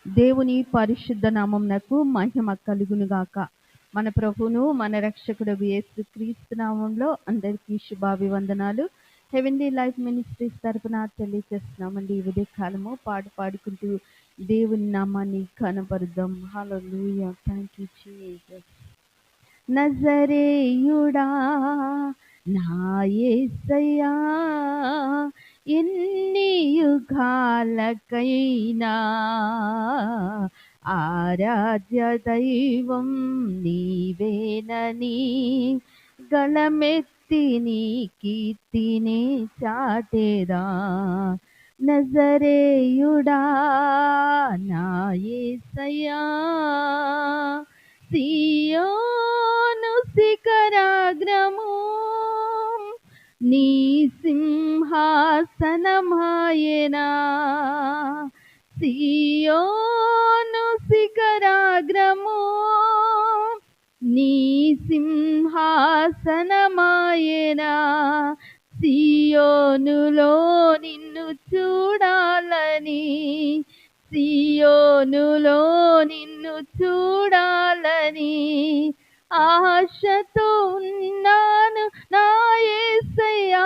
దేవుని పరిశుద్ధ నామమునకు మహిమ కలుగునుగాక. మన ప్రభువును మన రక్షకుడు యేసుక్రీస్తు నామంలో అందరికీ శుభాభివందనాలు. హెవెన్లీ లైఫ్ మినిస్ట్రీస్ తరపున తెలియజేస్తున్నామండి. ఈ ఉదయ కాలము పాడుకుంటూ దేవుని నామాన్ని కనపరుద్దాం. హల్లెలూయా, థాంక్ యూ జీసస్. నజరేయుడా నా యేసయ్యా, ఎన్ని యుగాలకైనా ఆరాధ్య దైవం నీవేనని గళమెత్తి నీ కీర్తిని చాటేదా. నజరేయుడా నా యేసయ్యా, సియోను శిఖరాగ్రము నీ సింహాసనమాయెనా. సియోను శిఖరాగ్రము నీ సింహాసనమాయెనా. సియోనులో నిన్ను చూడాలని, సియోనులో నిన్ను చూడాలని ఆశతో ఉన్నాను నా యేసయ్యా,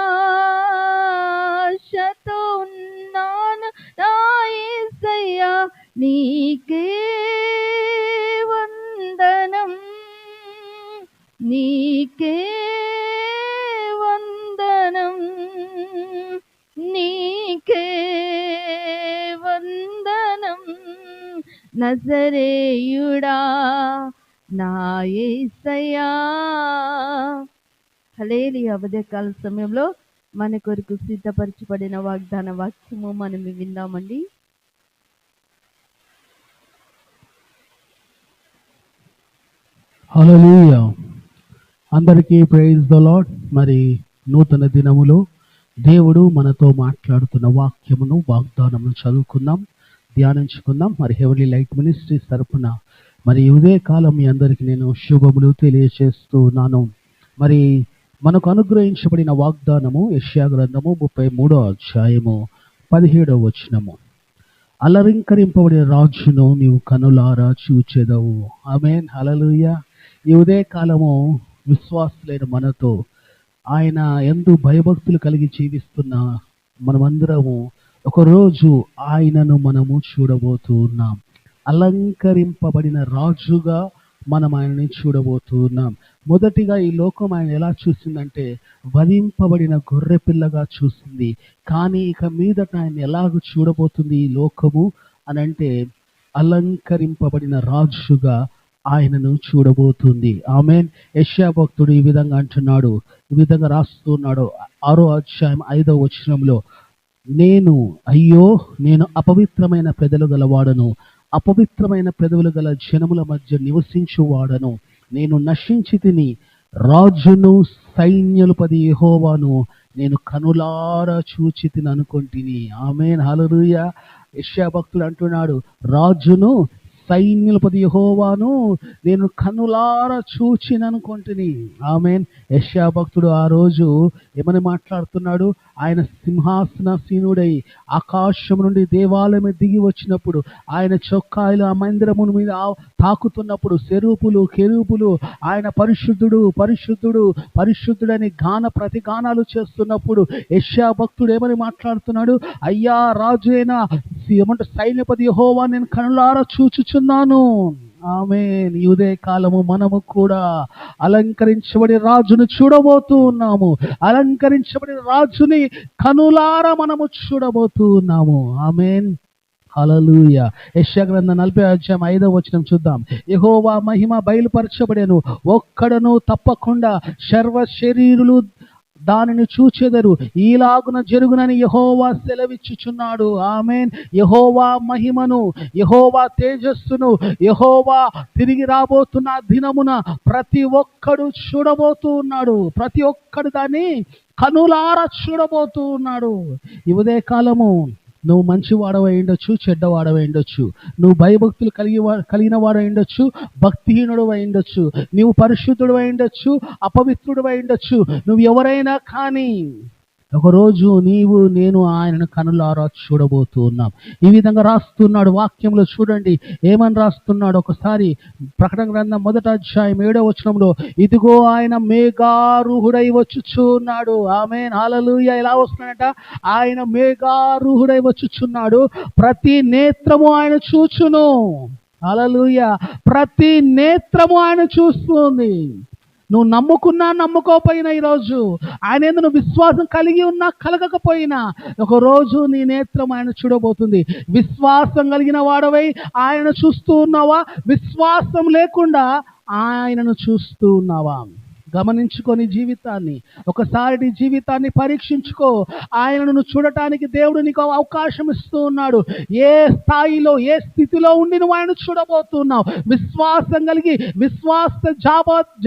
ఆశతో ఉన్నాను నా యేసయ్యా. నీకే వందనం, నీకే వందనం, నీకే వందనం. నజరేయుడా నా యేసయ్యా. హల్లెలూయా. ఉదయకాల సమయంలో మన కొరకు సిద్ధపరచబడిన వాగ్దాన వాక్యము మనం విందామండి. హల్లెలూయా. అందరికీ ప్రైజ్ ద లార్డ్. మరి నూతన దినములో దేవుడు మనతో మాట్లాడుతున్న వాక్యమును, వాగ్దానమును చదువుకుందాం, ధ్యానించుకుందాం. మరి హెవెన్లీ లైట్ మినిస్ట్రీస్ తరపున మరి ఉదయ కాలం మీ అందరికీ నేను శుభములు తెలియజేస్తున్నాను. మరి మనకు అనుగ్రహించబడిన వాగ్దానము యెషయా గ్రంథము 33వ అధ్యాయము 17వ వచనము. అలరింకరింపబడిన రాజును నీవు కనులారా చూచెదవు. ఆమేన్, హల్లెలూయా. ఈ ఉదయ కాలము విశ్వాసులైన మనతో ఆయన యందు భయభక్తులు కలిగి జీవిస్తున్న మనమందరము ఒకరోజు ఆయనను మనము చూడబోతున్నాం. అలంకరింపబడిన రాజుగా మనం ఆయనని చూడబోతున్నాం. మొదటిగా ఈ లోకం ఆయన ఎలా చూసిందంటే వధింపబడిన గొర్రె పిల్లగా చూసింది. కానీ ఇక మీదట ఆయన ఎలాగ చూడబోతుంది ఈ లోకము అనంటే అలంకరింపబడిన రాజుగా ఆయనను చూడబోతుంది. ఆమేన్. యెషయా భక్తుడు ఈ విధంగా అంటున్నాడు, ఈ విధంగా రాస్తున్నాడు 6వ అధ్యాయం 5వ వచనంలో, అయ్యో నేను అపవిత్రమైన పెదవులు గలవాడను, అపవిత్రమైన పెదవులు గల జనముల మధ్య నివసించువాడను, నేను నశించి తిని, రాజును సైన్యులపది యెహోవాను నేను కనులారా చూచి తిని అనుకొంటిని. ఆమేన్, హల్లెలూయా. యెషయా భక్తుడు అంటున్నాడు, రాజును సైన్యులపది యెహోవాను నేను కనులారా చూచిననుకొంటిని. ఆమేన్. యెషయా భక్తుడు ఆ రోజు ఏమని మాట్లాడుతున్నాడు? ఆయన సింహాసనాసీనుడై ఆకాశం నుండి దేవాలయం దిగి వచ్చినప్పుడు ఆయన చొక్కాయలు ఆ మందిరమును మీద తాకుతున్నప్పుడు కెరూపులు ఆయన పరిశుద్ధుడు పరిశుద్ధుడు పరిశుద్ధుడని ప్రతిగానాలు చేస్తున్నప్పుడు యెషయా భక్తుడు ఏమని మాట్లాడుతున్నాడు? అయ్యా, రాజు అయిన సైన్యపతి యెహోవా నేను కనులారా చూచుచున్నాను. ఆమేన్. ఈ ఉదయ కాలము మనము కూడా అలంకరించబడి రాజును చూడబోతున్నాము. అలంకరించబడిన రాజుని కనులారా మనము చూడబోతున్నాము. ఆమేన్, హల్లెలూయా. యెషయా గ్రంథం 40వ అధ్యాయం 5వ వచనం చూద్దాం. యెహోవా మహిమ బయలుపరచబడెను, ఒక్కడను తప్పకుండా సర్వ శరీరులు దానిని చూచెదరు, ఈలాగున జరుగునని యెహోవా సెలవిచ్చుచున్నాడు. ఆమేన్. యెహోవా మహిమను, యెహోవా తేజస్సును, యెహోవా తిరిగి రాబోతున్న దినమున ప్రతి ఒక్కడు చూడబోతూ ఉన్నాడు. ప్రతి ఒక్కడు దాన్ని కనులారా చూడబోతూ ఉన్నాడు. ఈ ఉదయ కాలము నువ్వు మంచివాడవై ఉండొచ్చు, చెడ్డవాడవై ఉండొచ్చు, నువ్వు భయభక్తులు కలిగిన వాడై ఉండొచ్చు, భక్తిహీనుడు అయి ఉండొచ్చు, నువ్వు పరిశుద్ధుడు అయి ఉండొచ్చు, అపవిత్రుడు అయి ఉండొచ్చు, నువ్వు ఎవరైనా కానీ ఒకరోజు నీవు నేను ఆయనను కనులారా చూడబోతూ ఉన్నాం. ఈ విధంగా రాస్తున్నాడు వాక్యంలో. చూడండి ఏమని రాస్తున్నాడు ఒకసారి. ప్రకటన గ్రంథం 1వ అధ్యాయం 7వ వచనంలో, ఇదిగో ఆయన మేఘారూఢుడై వచ్చుచున్నాడు. ఆమేన్, హల్లెలూయా. ఎలా వస్తున్నాడట? ఆయన మేఘారూఢుడై వచ్చుచున్నాడు, ప్రతి నేత్రము ఆయన చూచును. హల్లెలూయా. ప్రతి నేత్రము ఆయన చూస్తుంది. నువ్వు నమ్ముకున్నా నమ్ముకోపోయినా, ఈరోజు ఆయన యందు నువ్వు విశ్వాసం కలిగి ఉన్నా కలగకపోయినా, ఒకరోజు నీ నేత్రం ఆయన చూడబోతుంది. విశ్వాసం కలిగిన వాడవై ఆయన చూస్తూ ఉన్నావా? విశ్వాసం లేకుండా ఆయనను చూస్తూ ఉన్నావా? గమనించుకొని జీవితాన్ని ఒకసారి నీ జీవితాన్ని పరీక్షించుకో. ఆయనను నువ్వు చూడటానికి దేవుడు నీకు అవకాశం ఇస్తూ ఉన్నాడు. ఏ స్థాయిలో, ఏ స్థితిలో ఉండి నువ్వు ఆయన చూడబోతున్నావు? విశ్వాసం కలిగి విశ్వాస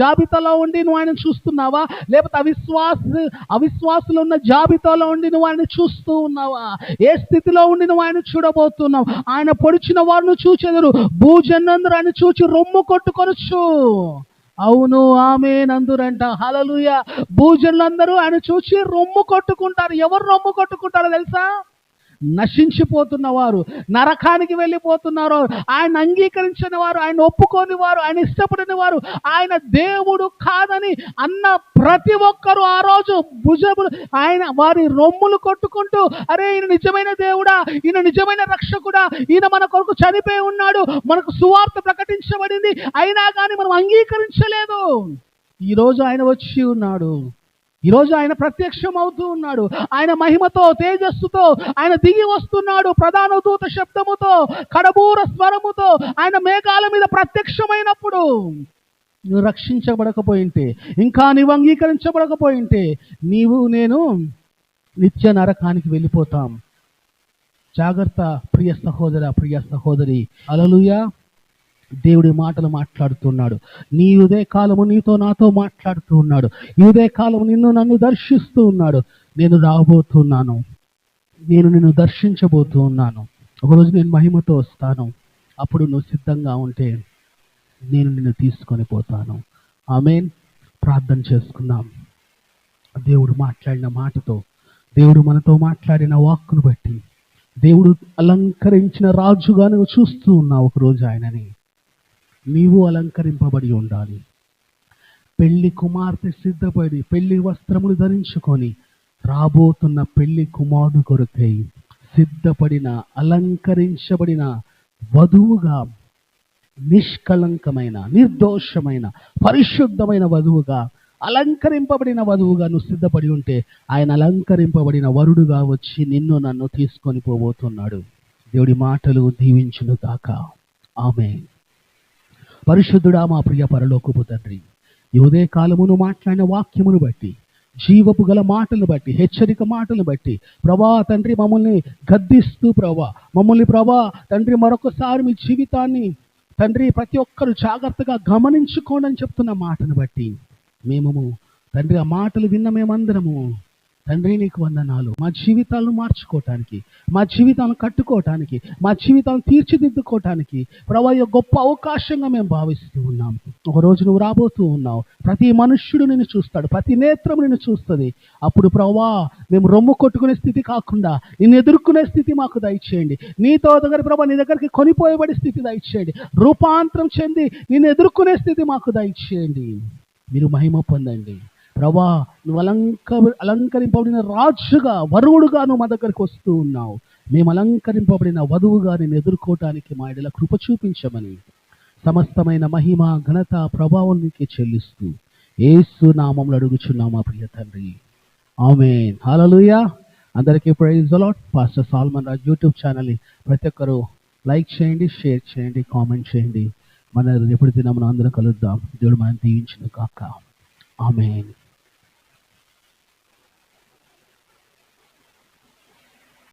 జాబితాలో ఉండి నువ్వు ఆయన చూస్తున్నావా? లేకపోతే అవిశ్వాసులు ఉన్న జాబితాలో ఉండి నువ్వు ఆయన చూస్తూ ఉన్నావా? ఏ స్థితిలో ఉండి నువ్వు ఆయన చూడబోతున్నావు? ఆయన పొడిచిన వారిని చూచెదరు, భూజనులందరూ ఆయన చూచి రొమ్ము కొట్టుకొనొచ్చు. అవును, ఆమేన్ అందురంట. హల్లెలూయా. భూజనులందరూ ఆయన చూసి రొమ్ము కొట్టుకుంటారు. ఎవరు రొమ్ము కొట్టుకుంటారో తెలుసా? నశించిపోతున్న వారు, నరకానికి వెళ్ళిపోతున్నారు, ఆయన అంగీకరించని వారు, ఆయన ఒప్పుకోని వారు, ఆయన ఇష్టపడిన వారు, ఆయన దేవుడు కాదని అన్న ప్రతి ఒక్కరూ ఆ రోజు భుజములు ఆయన వారి రొమ్ములు కొట్టుకుంటూ, అరే ఈయన నిజమైన దేవుడా, ఈయన నిజమైన రక్షకుడా, ఈయన మన కొరకు చనిపోయి ఉన్నాడు, మనకు సువార్త ప్రకటించబడింది, అయినా కానీ మనం అంగీకరించలేదు. ఈరోజు ఆయన వచ్చి ఉన్నాడు. ఈరోజు ఆయన ప్రత్యక్షం అవుతూ ఉన్నాడు. ఆయన మహిమతో, తేజస్సుతో ఆయన దిగి వస్తున్నాడు. ప్రధాన దూత శబ్దముతో, కడబూర స్వరముతో ఆయన మేఘాల మీద ప్రత్యక్షమైనప్పుడు నువ్వు రక్షించబడకపోయింటే, ఇంకా నీవు అంగీకరించబడకపోయింటే, నీవు నేను నిత్య నరకానికి వెళ్ళిపోతాం. జాగ్రత్త ప్రియ సహోదర, ప్రియ సహోదరి. హల్లెలూయా. దేవుడి మాటలు మాట్లాడుతున్నాడు. నీ ఉదయ కాలము నీతో నాతో మాట్లాడుతూ ఉన్నాడు. ఈ ఉదయ కాలము నిన్ను నన్ను దర్శిస్తూ ఉన్నాడు. నేను రాబోతున్నాను, నేను నిన్ను దర్శించబోతూ ఉన్నాను. ఒకరోజు నేను మహిమతో వస్తాను. అప్పుడు నువ్వు సిద్ధంగా ఉంటే నేను నిన్ను తీసుకొని పోతాను. ఆమేన్. ప్రార్థన చేసుకుందాం. దేవుడు మాట్లాడిన మాటతో, దేవుడు మనతో మాట్లాడిన వాక్కును బట్టి, దేవుడు అలంకరించిన రాజుగా నువ్వు చూస్తూ ఉన్నావు. ఒకరోజు ఆయనని నీవు అలంకరింపబడి ఉండాలి. పెళ్లి కుమార్తె సిద్ధపడి పెళ్లి వస్త్రములు ధరించుకొని రాబోతున్న పెళ్లి కుమారుడు కొరకై సిద్ధపడిన, అలంకరించబడిన వధువుగా, నిష్కళంకమైన, నిర్దోషమైన, పరిశుద్ధమైన వధువుగా, అలంకరింపబడిన వధువుగా నువ్వు సిద్ధపడి ఉంటే, ఆయన అలంకరింపబడిన వరుడుగా వచ్చి నిన్ను నన్ను తీసుకొని పోబోతున్నాడు. దేవుడి మాటలు దీవించును గాక. ఆమేన్. పరిశుద్ధుడా, మా ప్రియ పరలోకపు తండ్రి, ఈ ఉదయ కాలమును మాట్లాడిన వాక్యమును బట్టి, జీవపు గల మాటలను బట్టి, హెచ్చరిక మాటలను బట్టి ప్రభా తండ్రి మమ్మల్ని గద్దిస్తూ, మమ్మల్ని ప్రభా తండ్రి మరొకసారి మీ జీవితాన్ని తండ్రి ప్రతి ఒక్కరు జాగ్రత్తగా గమనించుకోండి అని చెప్తున్న మాటను బట్టి మేము తండ్రి ఆ మాటలు విన్న మేమందరము తండ్రి నీకు వందనాలు. మా జీవితాలను మార్చుకోవటానికి, మా జీవితాలను కట్టుకోవటానికి, మా జీవితాలను తీర్చిదిద్దుకోవటానికి ప్రభా గొప్ప అవకాశంగా మేము భావిస్తూ ఉన్నాం. ఒకరోజు నువ్వు రాబోతూ ఉన్నావు. ప్రతి మనుష్యుడు నిన్ను చూస్తాడు, ప్రతి నేత్రం నిన్ను చూస్తుంది. అప్పుడు ప్రభా మేము రొమ్ము కొట్టుకునే స్థితి కాకుండా నిన్ను ఎదుర్కొనే స్థితి మాకు దయచేయండి. నీతో దగ్గర ప్రభా నీ దగ్గరికి కొనిపోయబడే స్థితి దయచేయండి. రూపాంతరం చెంది నిన్ను ఎదుర్కొనే స్థితి మాకు దయచేయండి. మీరు మహిమ పొందండి ప్రభా. నువ్వు అలంకరింపబడిన రాజుగా, వరువుడుగా నువ్వు మా దగ్గరికి వస్తూ ఉన్నావు. మేము అలంకరింపబడిన వధువుగా నేను ఎదుర్కోవటానికి మా ఎడల కృప చూపించమని సమస్తమైన మహిమ, ఘనత, ప్రభావం నీకే చెల్లిస్తూ యేసు నామములో అడుగుచున్నాం మా ప్రియ తండ్రి. ఆమేన్. హల్లెలూయా. అందరికీ praise the lord. Pastor Solomon Raj YouTube ఛానల్ని ప్రతి ఒక్కరూ లైక్ చేయండి, షేర్ చేయండి, కామెంట్ చేయండి. మన రేపటి దినమున అందరం కలుద్దాం. దేవుడు మనం దీవించును గాక. ఆమేన్.